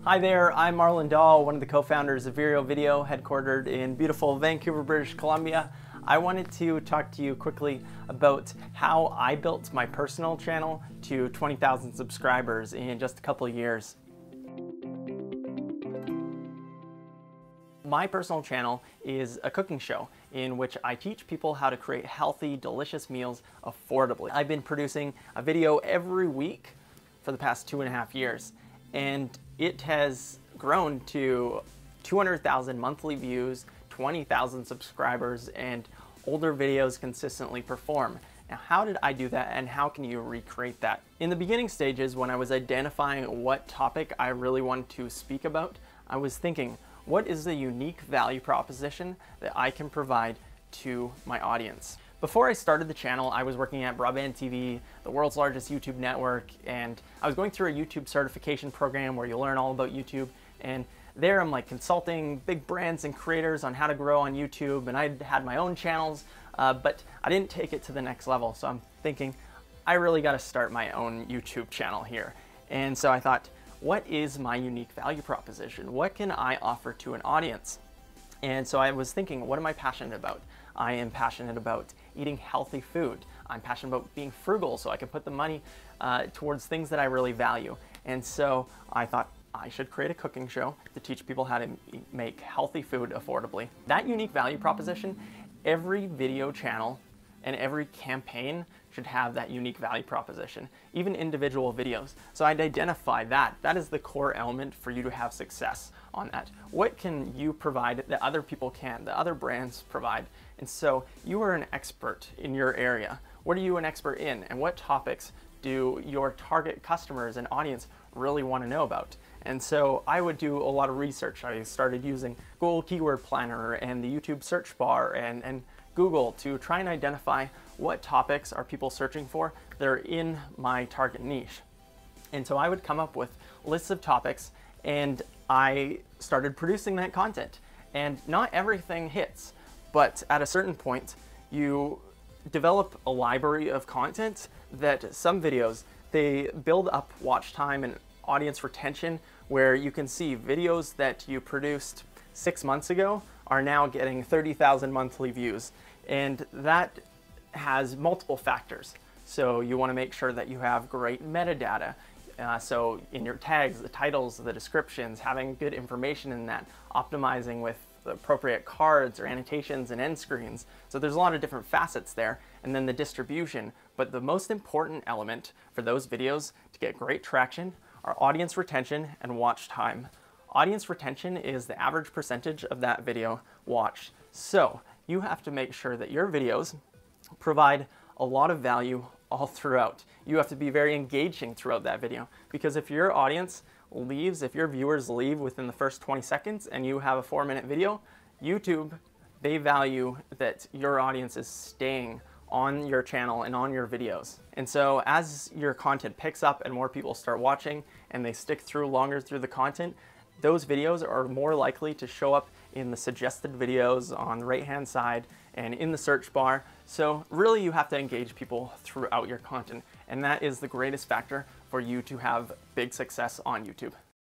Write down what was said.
Hi there, I'm Marlon Dahl, one of the co-founders of Vireo Video, headquartered in beautiful Vancouver, British Columbia. I wanted to talk to you quickly about how I built my personal channel to 20,000 subscribers in just a couple of years. My personal channel is a cooking show in which I teach people how to create healthy, delicious meals affordably. I've been producing a video every week for the past 2.5 years, and it has grown to 200,000 monthly views, 20,000 subscribers, and older videos consistently perform. Now, how did I do that, and how can you recreate that? In the beginning stages, when I was identifying what topic I really wanted to speak about, I was thinking, what is the unique value proposition that I can provide to my audience? Before I started the channel, I was working at Broadband TV, the world's largest YouTube network, and I was going through a YouTube certification program where you learn all about YouTube. And there I'm like consulting big brands and creators on how to grow on YouTube, and I had my own channels, but I didn't take it to the next level. So I'm thinking, I really got to start my own YouTube channel here. And so I thought, what is my unique value proposition? What can I offer to an audience? And so I was thinking, what am I passionate about? I am passionate about eating healthy food. I'm passionate about being frugal so I can put the money towards things that I really value. And so I thought I should create a cooking show to teach people how to make healthy food affordably. That unique value proposition, every video channel and every campaign should have that unique value proposition, even individual videos. So I'd identify that. That is the core element for you to have success on that. What can you provide that other people can't, that other brands provide? And so you are an expert in your area. What are you an expert in? And what topics do your target customers and audience really want to know about? And so I would do a lot of research. I started using Google Keyword Planner and the YouTube search bar and Google to try and identify what topics are people searching for that are in my target niche. And so I would come up with lists of topics, and I started producing that content. And not everything hits, but at a certain point, you develop a library of content that some videos, they build up watch time and audience retention, where you can see videos that you produced 6 months ago are now getting 30,000 monthly views. And that has multiple factors. So you want to make sure that you have great metadata. So in your tags, the titles, the descriptions, having good information in that, optimizing with the appropriate cards or annotations and end screens. So there's a lot of different facets there. And then the distribution. But the most important element for those videos to get great traction are audience retention and watch time. Audience retention is the average percentage of that video watched. So you have to make sure that your videos provide a lot of value all throughout. You have to be very engaging throughout that video, because if your audience leaves, if your viewers leave within the first 20 seconds and you have a 4-minute video, YouTube, they value that your audience is staying on your channel and on your videos. And so as your content picks up and more people start watching and they stick through longer through the content, those videos are more likely to show up in the suggested videos on the right-hand side and in the search bar. So really you have to engage people throughout your content, and that is the greatest factor for you to have big success on YouTube.